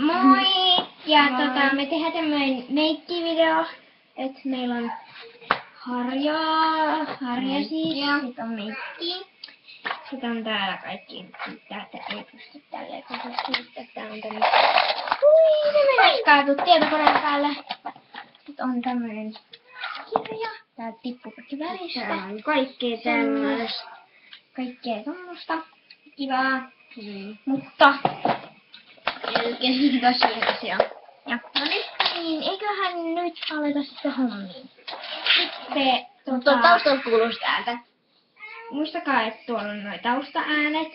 Moi! Ja Moi. me tehdään tämmönen meikkivideo, että meillä on harja siis, sit on meikki. Sitten on täällä kaikki, täältä ei pysty tälleen kohdistua, tää on tämmönen, hui, se meni kaatui tietokoneen päälle. Sitten on tämmönen kirja, täältä tippuu kaikki välistä. Täällä on kaikkea tämmöistä. Kaikkea tommosta kivaa, mutta Eli tosiaan. ja no nyt niin, eiköhän nyt aleta sitten hommiin. Sitten Tuo taustalla kuuluu täältä. muistakaa, että tuolla on noi taustaäänet.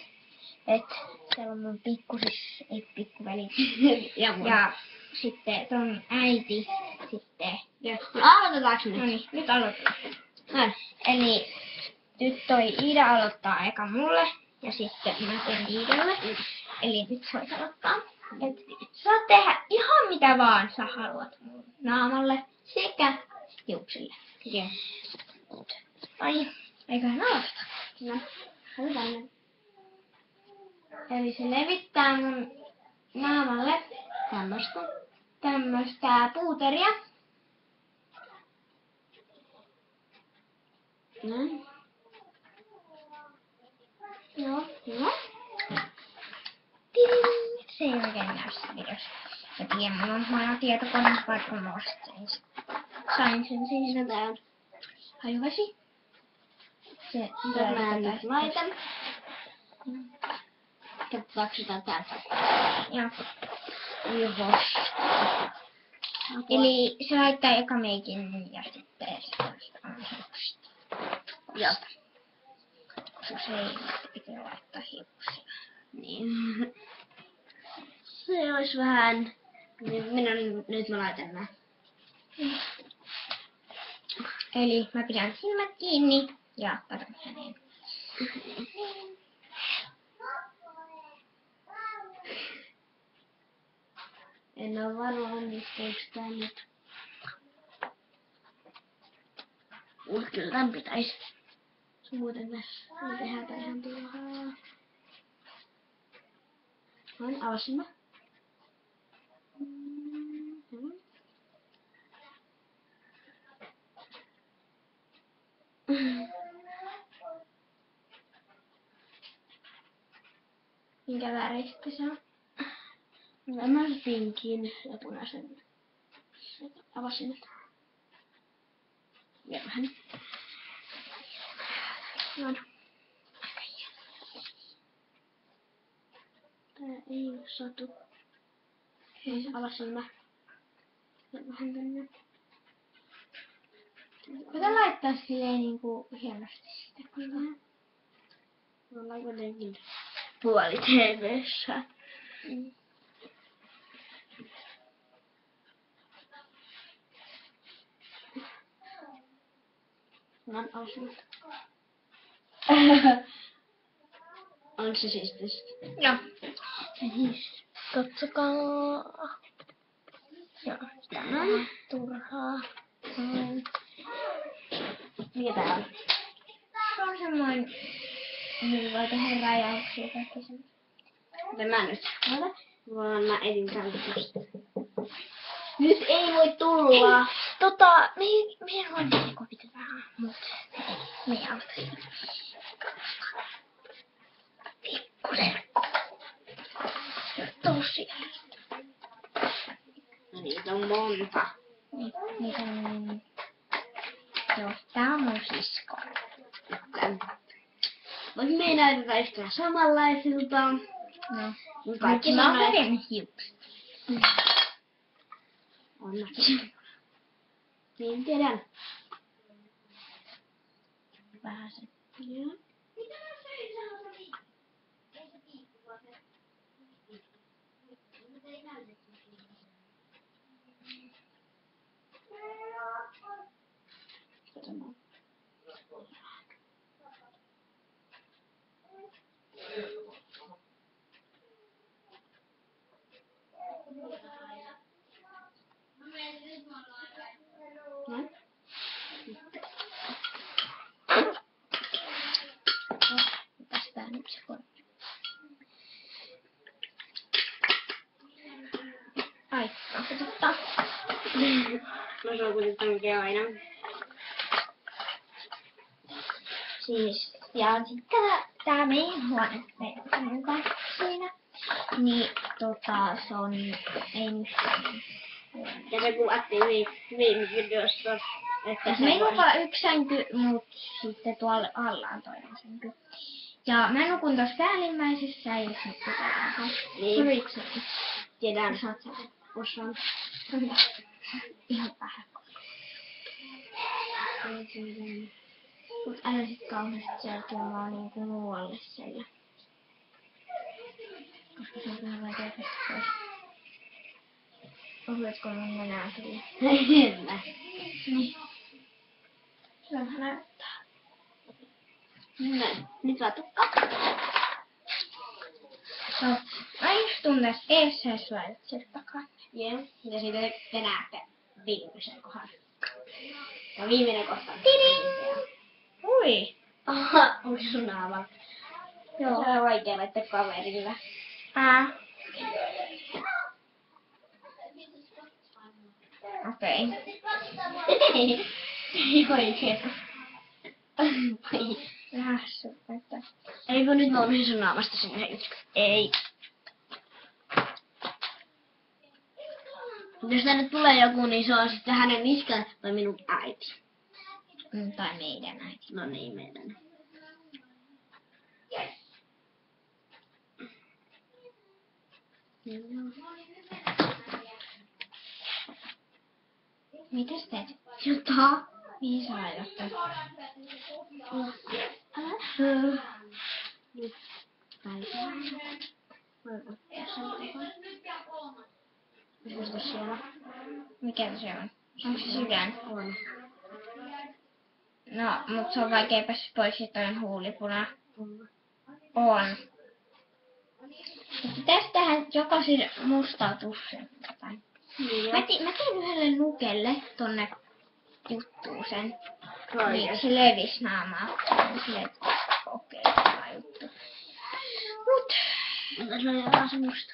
Että siellä on mun pikkusis, ei pikkuveli. Ja sitten ton äiti sitten. Ja aloitetaanko nyt? No niin, nyt aloitetaan. Näin. Eli nyt toi Iida aloittaa eka mulle ja sitten mä teen Iidalle. Eli nyt voit aloittaa. Et saat tehdä ihan mitä vaan sä haluat mun naamalle sekä hiuksille. Joo. Ai, eiköhän aloiteta. No, aloitetaan nyt. Eli se levittää mun naamalle tämmöstä puuteria. Näin. Joo. Joo. Se ei oikein näy siinä videossa. Mä tiedän, mulla on huono tietokone, vaikka mä sain sen siis. Siinä tää on. Hajuvesi. Se Mitä mä nyt laitan? Katsotaanko sitä täältä? Joo. Joo. Eli se laittaa eka meikin ja sitten se on hiukset. Joo. Koska se ei pitää laittaa hiuksia. Niin. Se olisi vähän. Nyt mä laitan nää. Eli mä pidän silmät kiinni ja katson häneen. En oo varma onnistuuko tää nyt. Mut kyllä tän pitäis. Muuten tässä me tehdään tää ihan turhaa. Noin, avasin mä. Minkä väristä se on? Mä pinkin ja punaisen. Avasin nyt. Vielä vähän. No. Tää ei satu. Avasin mä. Vielä vähän tänne. Koita laittaa silleen niinku hienosti sitä. Me ollaan kuitenkin puoli TV:ssä. No, avasin nyt. On se siis tästä. Joo. Katsokaa. Joo, sitä on vähän turhaa. Mikä tää on? Se on semmoinen, millä voi tehdä rajauksia kaikki sen. Miten mä nyt? Vaan mä edin täältä tosta. Nyt ei voi tulla. Meidän huoneeseen pitää vähän, mutta me ei auta sitä. Pikkuserkku. Tosiaan. No niitä on monta. Niitä on... Joo, tää on mun sisko. Voit me näytetään yhtään samanlaisilta. No. Kaikki Mä oon sanoo, että tehnyt hiukset. onneksi. Niin tiedän. Vähän se. Joo. haittaa kututtaa. No se on kuitenkin aina. Siis, ja sitten tää meidän huone, meidän siinä, niin se on, ei mystään. Ja me kuvattiin viime videossa, että Me nukaan yksi sänky, mut sitten tuolla alla on toinen sänky. Ja mä nukun tossa päällimmäisessä ja jos nyt pitää Niin. Riksi. Tiedän. Saat sä Osaan. ihan vähän. Mut älä sit kauheasti sieltä vaan niinku muualle siellä. Koska se on ihan vaikea päästä pois. Ohuetko mun nenää sille? Kyllä. Niin. Silloinhan näyttää. Näin. Nyt vaan tukka. Mä istun tässä eessä ja sä laitat sieltä takaa. Joo. Ja sitten te näette viimeisen kohdan. Ja viimeinen kohta. Ui! Aha, onko sun naama? Joo. Se on vaikea laittaa kaverille. Okei. Ei oikeeta. Lässy, että... Ei kun nyt mä unohdin sun naamasta sinne yksi. Ei. Jos tänne tulee joku, niin se on sitten hänen iskä tai minun äiti. Tai meidän äiti. No niin, meidän. Mitäs teet? Jota? Mihin sä laitat tän? Nyt. Mikä siellä? Mikä se on? Onko se sydän? On. No, mut se on vaikea päästä pois, että on huulipuna. On. Pitäis tehdä jokaisen mustaa tussia jotain. Niin Mä tein yhdelle nukelle tonne juttuun sen. Niin Oikein. se levis naamaa. Silleen, että okei, hyvä juttu. Mut. Mitä se on jotain semmoista?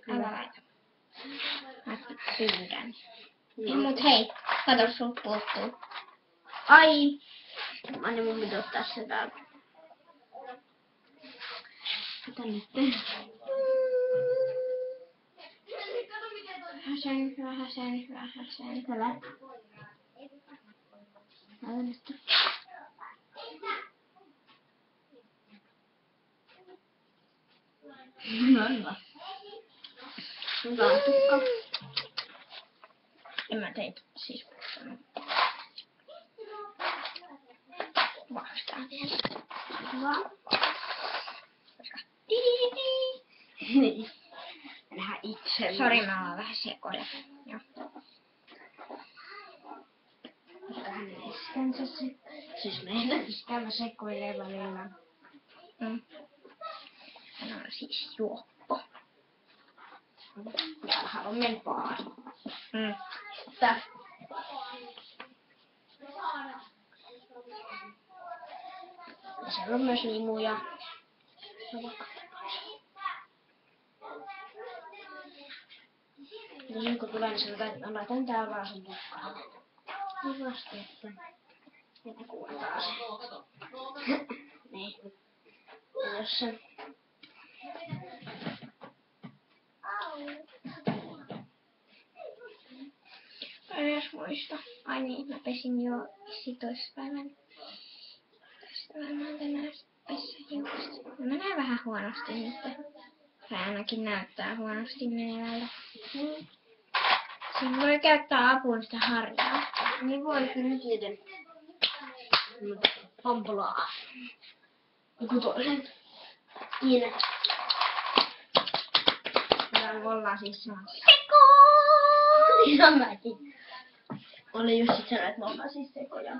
Älä laita. Mä pyydän. Joo. Mut hei, kato sulta puuttuu. Ai. Anna mun pitää ottaa se täältä. Mitä nyt? Vähäsen. Täällä. Älä nyt. No hyvä. Hyvä tukka. En mä teit siis vastaan vielä. Hyvä. Niin. Nähdään itse. Sori, mä oon vähän sekoilla. Joo. Koska hänen iskänsä se. Siis meidän iskämme sekoilee välillä. Hän on siis juoppo. Ja haluan mennä vaan. Tää. Ja siellä on myös limuja. Niin kun tulee, niin sanotaan, että mä laitan täällä vaan sen tukkaan. Niin vasta, että ne kuvataan se. Niin. Ja jos se... Mä en edes muista. Ai niin, mä pesin jo toissapäivän. Toissapäivän tänään pessä hiukset. Mä näen vähän huonosti nyt. Tai ainakin näyttää huonosti menevältä. Siinä voi käyttää apuun sitä harjaa. Niin voi kyllä nyt niiden... Pampulaa. Joku toisen. Niin. Täällä ollaan siis samassa. Ihan mäkin. Oli just sit sanoa, että me ollaan siis sekoja.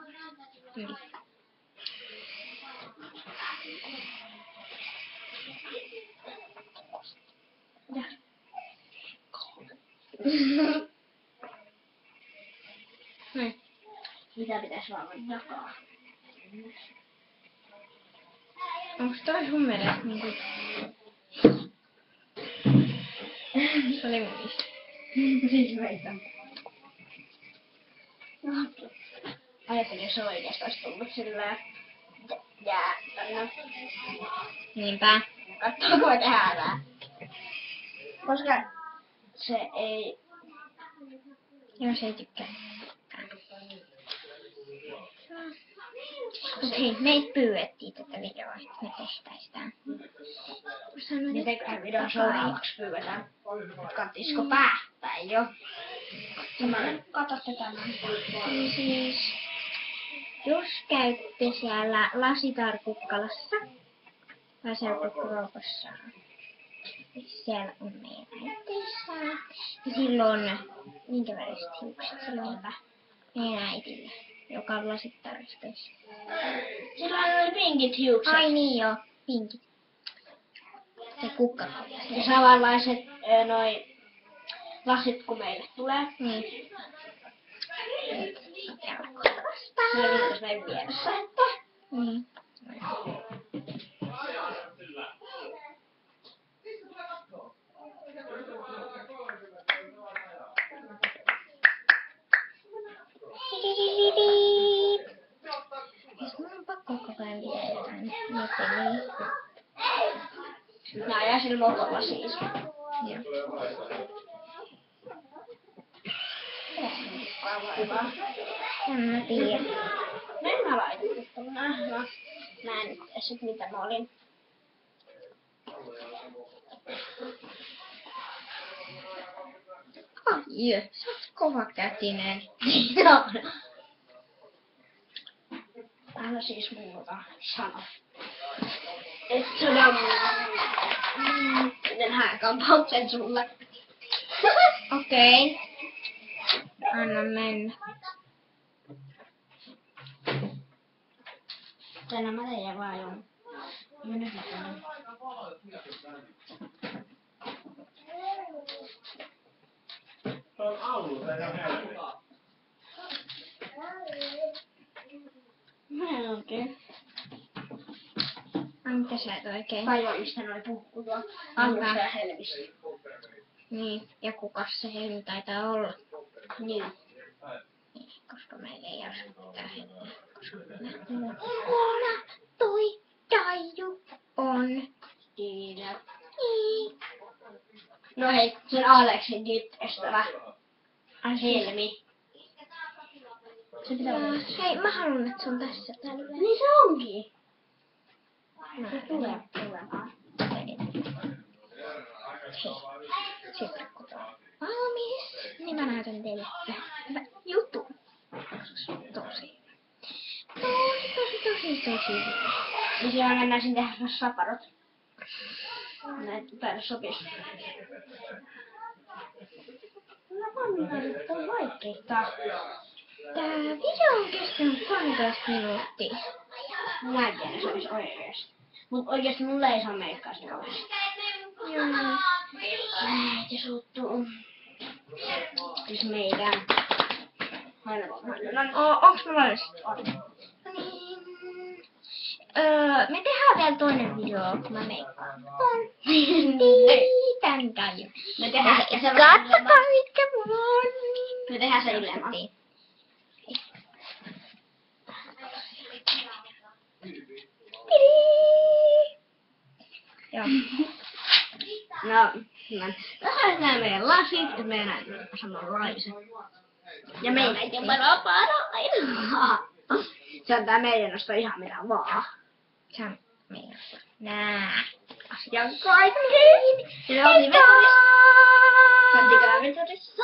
Niin. Ja. Noin. Mitä pitäis vaan jakaa? Onks toi sun mielestä niinku Se oli muista. Siis meitä. Ajattelin, jos oikeesti olisi tullut silleen tänne. Niinpä. Katsotaan voi tehdä nää. Koska se ei... Jos ei tykkää. Mut hei, meitä pyydettiin tätä videoa, että me tehtäis tää. Mitenköhän videon seuraavaksi pyydetään? Kattisko päättää jo? Katsotte tämän. Niin siis, jos käytte siellä Lasitar-Kukkalassa, tai siellä Kukkuroopassa, siellä on meidän äiteissä. Ja silloin, minkä väriset hiukset silloin meidän äitille, joka on Lasittarista. Silloin oli pinkit hiukset. Ai niin joo, pinkit. Se Kukkaroopassa. Ja samanlaiset noi lasit kun meille tulee. Niin. Ne oli tässä meidän vieressä, että... Niin. Jos mun on pakko koko ajan pitää jotain niin. Nää jää sillä mokolla siis. Joo. En mä tiedä. Nyt mä laitan tuonne. Mä en nyt edes mitä mä olin. Ai, sä oot kovakätinen. Joo. Älä siis muuta sano. Et sano miten hän kampauksen sulle. Okei. Anna mennä. Tänään mä teidän vaan joon. Ja nyt mä tunnen. Se on ollut, se on helppo. Mä en oikein. Ai mitä sä et oikein? Tajua mistä noi puhuu tuo. Annussa ja Helmissä. Niin, ja kukas se Helmi taitaa olla. Niin. Koska meillä ei ole mitään Helmiä. Koska Kona toi Taiju on. Tiedä. Niin. No hei, sen Aleksin tyttöystävä. Ai siis. Helmi. Se pitää olla. Hei, mä haluan, että se on tässä. Niin se onkin. Se tulee tulemaan. Hei, sitten kun tää on valmis, niin mä näytän teille hyvä juttu. Tosi. Tosi. Ja siellä mennään tehdä myös saparot. Näitä päälle sopis. No on vaikeita. Tää video on kestänyt 13 minuuttia. Mä en tiedä, se olisi oikeesti. Mut oikeesti mulle ei saa meikkaa sitä kauheasti. Joo. Äiti suuttuu. Siis meidän. Onks mä valmis? Niin. Me tehdään vielä toinen video, kun mä meikkaan. Tän tajun. Me tehdään se Katsokaa mitkä mulla on. Me tehdään se ilman. Joo. No, hyvä. Tässä on nämä meidän lasit, että meidän äiti on samanlaiset. Ja meidän äiti on parhaita. Se on tää meidän nosto ihan mitä vaan. Se on meidän. Nää. Ja kaikki. Ja ne oli veturissa. Kattikaa veturissa.